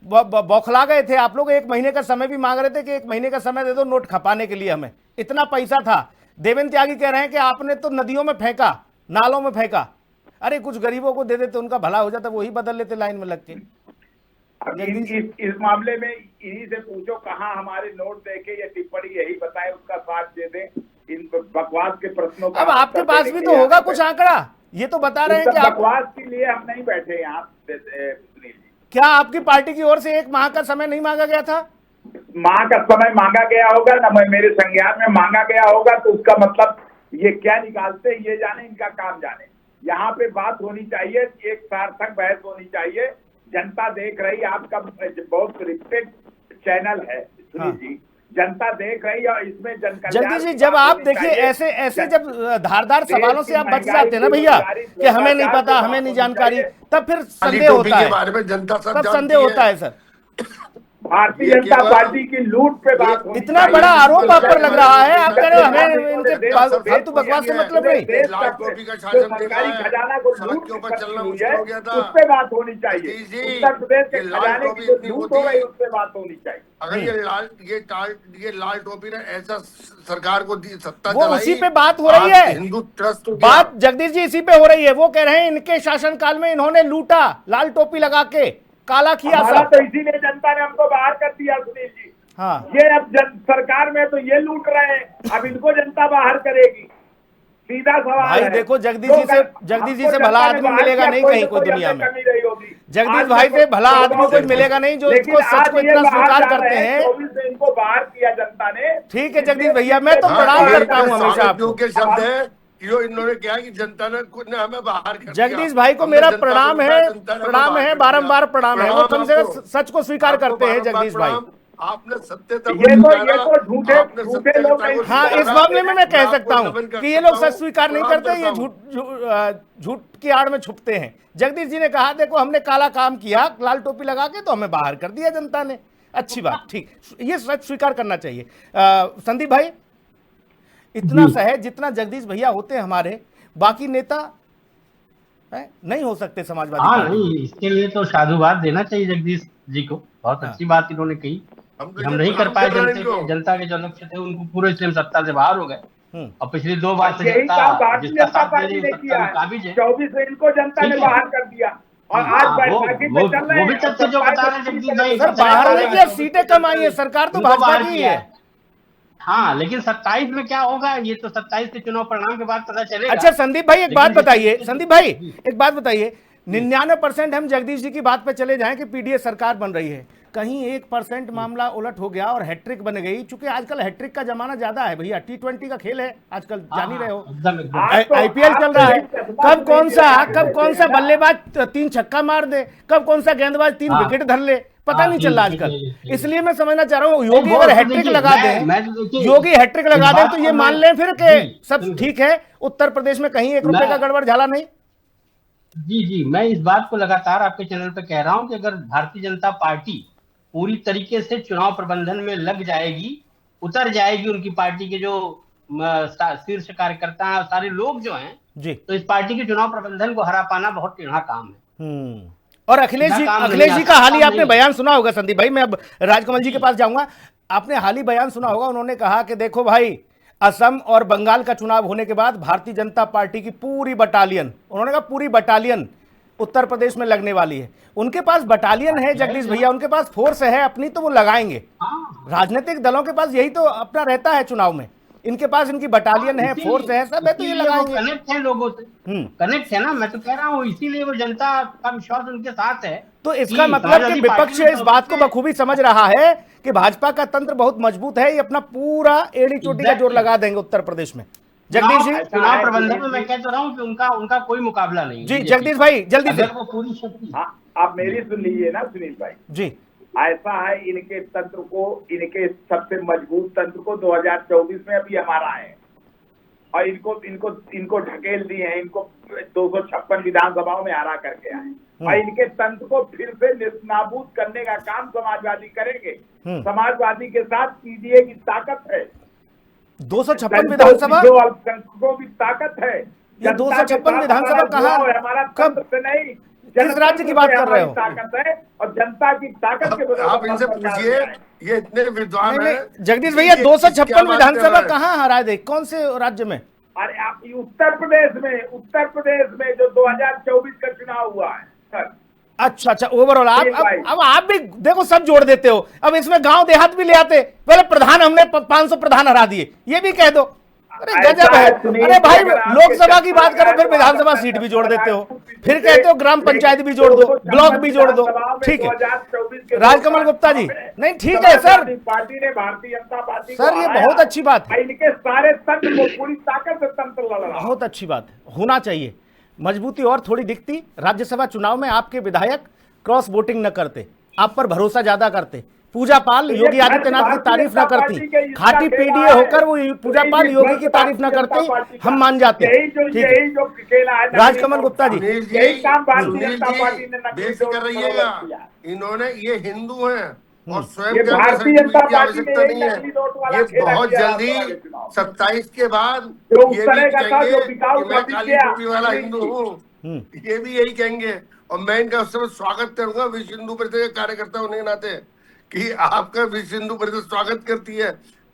बौखला गए थे, आप लोग 1 महीने का समय भी मांग रहे थे कि 1 महीने का समय दे दो नोट खपाने के लिए, हमें इतना पैसा था। देवेंद्र त्यागी कह रहे हैं कि आपने तो नदियों में फेंका, नालों में फेंका। अरे कुछ गरीबों को दे देते, उनका भला हो जाता, वही बदल लेते लाइन में लग के। इस मामले में इन्हीं से पूछो, कहाँ हमारे नोट देके या टिप्पणी यही बताए, उसका साथ दे दें इन बकवास के प्रश्नों का। अब आपके पास भी तो होगा कुछ आंकड़ा, ये तो बता रहे हैं कि बकवास के लिए हम नहीं बैठे यहाँ। क्या आपकी पार्टी की ओर से 1 माह का समय नहीं मांगा गया था? माह का समय मांगा गया होगा ना, मेरे संज्ञान में मांगा गया होगा, तो उसका मतलब ये क्या निकालते हैं ये जाने, इनका काम जाने। यहाँ पे बात होनी चाहिए, एक सार्थक बहस होनी चाहिए। जनता देख रही, आपका बहुत रिस्पेक्ट चैनल है सुनील जी, जनता देख रही है, और इसमें जगदीश जी, जब आप देखिए ऐसे जब धारदार सवालों से आप बच जाते हैं ना भैया कि हमें नहीं पता, हमें नहीं जानकारी, तब फिर संदेह होता है, तब संदेह होता है सर। भारतीय जनता पार्टी की लूट पे बात, इतना बड़ा आरोप आप पर लग रहा है, आप कह रहे हो हमें इनके फालतू बकवास से मतलब नहीं। सरकारी खजाना को लूट है, उस पे बात होनी चाहिए। उत्तर प्रदेश के खजाने की जो लूट हो रही है, उस पे बात होनी चाहिए। अगर ये लाल टोपी ने ऐसा सरकार को सत्ता वो उसी पे बात हो रही है, हिंदू ट्रस्ट बात जगदीश जी इसी पे हो रही है। वो कह रहे हैं इनके शासनकाल में इन्होंने लूटा, लाल टोपी लगा के काला किया सब, तो इसीलिए जनता ने हमको बाहर कर दिया सुनील जी। हाँ, ये अब सरकार में तो ये लूट रहे हैं, अब इनको जनता बाहर करेगी। सीधा सवाल भाई है। देखो, जगदीश जी से भला आदमी मिलेगा नहीं कहीं कोई दुनिया में। जगदीश भाई से भला आदमी कोई मिलेगा नहीं जो इसको सच को इतना स्वीकार करते हैं। 24 से इनको बाहर किया जनता ने। ठीक है जगदीश भैया, मैं तो प्रणाम करता हूँ हमेशा आपको। शब्द है जो इन्होंने कहा कि जनता ने हमें बाहर कर दिया। जगदीश भाई को मेरा प्रणाम है, बारंबार प्रणाम है, वो कम से कम सच को स्वीकार करते हैं जगदीश भाई। आपने सत्य तक ये तो झूठे लोग। हाँ, इस मामले में मैं कह सकता हूँ कि ये लोग सच स्वीकार नहीं करते, ये झूठ की आड़ में छुपते हैं। जगदीश जी ने कहा देखो हमने काला काम किया लाल टोपी लगा के, तो हमें बाहर कर दिया जनता ने। अच्छी बात, ठीक, ये सच स्वीकार करना चाहिए। संदीप भाई, इतना सहज जितना जगदीश भैया होते हैं हमारे, बाकी नेता नहीं हो सकते समाजवादी। हाँ नहीं, इसके लिए तो साधुवाद देना चाहिए जगदीश जी को। बहुत अच्छी बात इन्होंने कही। हम नहीं कर पाए जनता के जो लक्ष्य थे उनको पूरे, इसलिए हम सत्ता से बाहर हो गए। और पिछली 2 बार से जिसका साथ दे रही है काबिज है। 24 से इनको जनता ने बाहर कर दिया, और आज वो भी तथ्य जो बता रहे जगदीश भाई, सर बाहर नहीं किया, सीटें कम आई है, सरकार तो भाजपा की है। हाँ, लेकिन 27 में क्या होगा ये तो 27 के चुनाव परिणाम के बाद पता चलेगा। अच्छा संदीप भाई एक बात बताइए, 99% हम जगदीश जी की बात पे चले जाएं कि पीडीएस सरकार बन रही है, कहीं 1% मामला उलट हो गया और हैट्रिक बन गई। चूंकि आजकल हैट्रिक का जमाना ज्यादा है भैया, T20 का खेल है आजकल, जान ही रहे हो, IPL चल रहा है। कब कौन सा बल्लेबाज 3 छक्का मार दे, कब कौन सा गेंदबाज 3 विकेट धर ले, पता नहीं चल रहा आजकल। इसलिए मैं समझना चाह रहा हूँ, योगी अगर हैट्रिक लगा दें तो ये मान लें फिर कि सब ठीक है, उत्तर प्रदेश में कहीं 1 रुपए का गड़बड़ झाला नहीं। जी, मैं इस बात को लगातार आपके चैनल पे कह रहा हूं कि अगर भारतीय जनता पार्टी पूरी तरीके से चुनाव प्रबंधन में लग जाएगी, उतर जाएगी, उनकी पार्टी के जो शीर्ष कार्यकर्ता हैं, सारे लोग जो हैं जी, तो इस पार्टी के चुनाव प्रबंधन को हरा पाना बहुत टेढ़ा काम है। और अखिलेश जी का हाल ही आपने बयान सुना होगा संदीप भाई, मैं अब राजकमल जी के पास जाऊंगा। आपने हाल ही बयान सुना होगा, उन्होंने कहा कि देखो भाई, असम और बंगाल का चुनाव होने के बाद भारतीय जनता पार्टी की पूरी बटालियन, उन्होंने कहा पूरी बटालियन उत्तर प्रदेश में लगने वाली है। उनके पास बटालियन है जगदीश भैया, उनके पास फोर्स है अपनी, तो वो लगाएंगे। राजनीतिक दलों के पास यही तो अपना रहता है चुनाव में, इनके पास इनकी बटालियन है, फोर्स है, सब है, तो ये लगाएंगे। कनेक्ट है लोगों से, कनेक्ट है ना, मैं तो कह रहा हूँ, इसीलिए वो जनता का विश्वास उनके साथ है। तो इसका मतलब कि विपक्ष इस बात को बखूबी समझ रहा है कि भाजपा का तंत्र बहुत मजबूत है, ये अपना पूरा एड़ी चोटी का जोर लगा देंगे उत्तर प्रदेश में। जगदीश जी, चुनाव प्रबंधन में मैं कह तो रहा हूँ कि उनका कोई मुकाबला नहीं जी। जगदीश भाई जल्दी से, वो पूरी शक्ति। आप मेरी सुन लीजिए ना सुनील भाई जी। ऐसा है, इनके तंत्र को, इनके सबसे मजबूत तंत्र को 2024 में अभी हमारा है, और इनको ढकेल दिए हैं, इनको 256 विधानसभाओं में हरा करके आए, और इनके तंत्र को फिर से निस्नाबूद करने का काम समाजवादी करेंगे। समाजवादी के साथ पीडीए की ताकत है, 256 विधानसभा, जो अल्पसंख्यकों की ताकत है। ये 256 विधानसभा कहाँ, हमारा कब से नहीं, किस राज्य की बात कर रहे हो? ताकत है, और जनता की ताकत के बदौलत आप इनसे पूछिए, ये इतने विद्वान हैं। जगदीश भैया 256 विधानसभा कहाँ हराए दे, कौन से राज्य में? अरे आप उत्तर प्रदेश में जो 2024 का चुनाव हुआ है सर। अच्छा, ओवरऑल अब आप भी देखो, सब जोड़ देते हो। अब इसमें गांव देहात भी ले आते, पहले प्रधान हमने 500 प्रधान हरा दिए, ये भी कह दो। अरे गजब है। अरे भाई, लोकसभा की बात करो, फिर विधानसभा सीट भी जोड़ देते हो, फिर कहते हो ग्राम पंचायत भी जोड़ दो, ब्लॉक भी जोड़ दो। ठीक है राजकमल गुप्ता जी, नहीं ठीक है सर, पार्टी ने, भारतीय जनता पार्टी सर ये बहुत अच्छी बात है, इनके सारे तंत्र को पूरी ताकत से तंत्र लड़ रहा है। बहुत अच्छी बात है, होना चाहिए मजबूती और थोड़ी दिखती। राज्यसभा चुनाव में आपके विधायक क्रॉस वोटिंग न करते, आप पर भरोसा ज्यादा करते, पूजा पाल योगी आदित्यनाथ की तारीफ न करती, खाटी पीडीए होकर वो पूजा पाल योगी की तारीफ न करते, हम मान जाते। ठीक है राजकमल गुप्ता जी, बेफिक्र रहिएगा, इन्होंने, ये हिंदू हैं और स्वयं भारतीय जनता की आवश्यकता नहीं है। ये बहुत जल्दी 27 के बाद ये भी कहेंगे कि मैं काली टोपी वाला हिंदू हूँ, ये भी यही कहेंगे। और मैं इनका उस समय स्वागत करूंगा विश्व हिंदू परिषद के कार्यकर्ता होने के नाते, कि आपका विश्व हिंदू परिषद स्वागत करती है।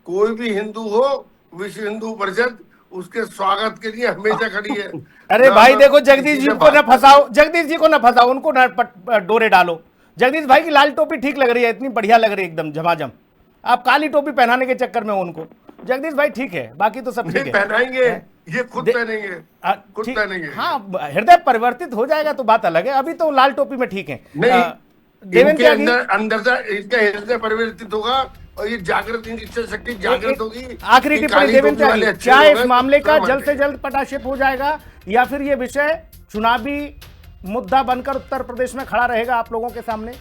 कोई भी हिंदू हो, विश्व हिंदू परिषद उसके स्वागत के लिए हमेशा खड़ी है। अरे भाई देखो, जगदीश जी को न फंसाओ, जगदीश जी को न फंसाओ, उनको न डोरे डालो। जगदीश भाई की लाल टोपी ठीक लग रही है, इतनी बढ़िया लग रही है, एकदम झमाझम। आप काली टोपी पहनाने के चक्कर में हो उनको। जगदीश भाई ठीक है, बाकी तो सब ठीक है, पहनाएंगे, ये खुद पहनेंगे, खुद पहनेंगे। हाँ, हृदय परिवर्तित हो जाएगा तो बात अलग है, अभी तो लाल टोपी में ठीक है। इनके अंदर से इनका हृदय परिवर्तित होगा, और ये जागृत, इनकी इच्छा शक्ति जागृत होगी। आखिरी टिप्पणी देवेंद्र त्यागी, क्या इस मामले का जल्द से जल्द पटाक्षेप हो जाएगा, या फिर ये विषय चुनावी मुद्दा बनकर उत्तर प्रदेश में खड़ा रहेगा आप लोगों के सामने,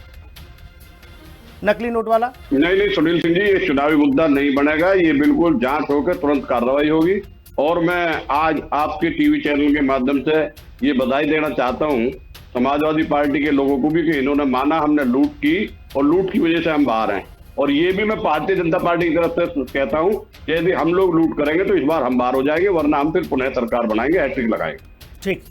नकली नोट वाला? नहीं सुनील सिंह जी, ये चुनावी मुद्दा नहीं बनेगा, ये बिल्कुल जांच होकर तुरंत कार्रवाई होगी। और मैं आज आपके टीवी चैनल के माध्यम से ये बधाई देना चाहता हूँ समाजवादी पार्टी के लोगों को भी, कि इन्होंने माना हमने लूट की, और लूट की वजह से हम बाहर हैं। और ये भी मैं भारतीय जनता पार्टी की तरफ से कहता हूँ, यदि हम लोग लूट करेंगे तो इस बार हम बाहर हो जाएंगे, वरना हम फिर पुनः सरकार बनाएंगे, हैट्रिक लगाएंगे। ठीक,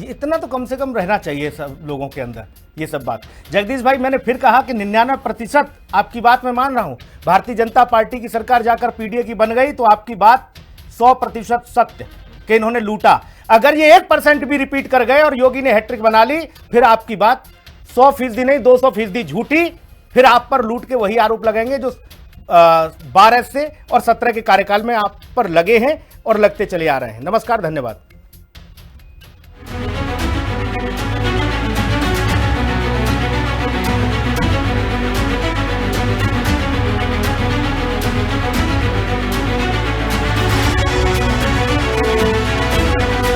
इतना तो कम से कम रहना चाहिए सब लोगों के अंदर, ये सब बात। जगदीश भाई, मैंने फिर कहा कि 99% आपकी बात मैं मान रहा हूं। भारतीय जनता पार्टी की सरकार जाकर पीडीए की बन गई तो आपकी बात 100% सत्य कि इन्होंने लूटा। अगर ये 1% भी रिपीट कर गए और योगी ने हैट्रिक बना ली, फिर आपकी बात 100% नहीं 200% झूठी, फिर आप पर लूट के वही आरोप लगेंगे जो 12 से और 17 के कार्यकाल में आप पर लगे हैं और लगते चले आ रहे हैं। नमस्कार, धन्यवाद।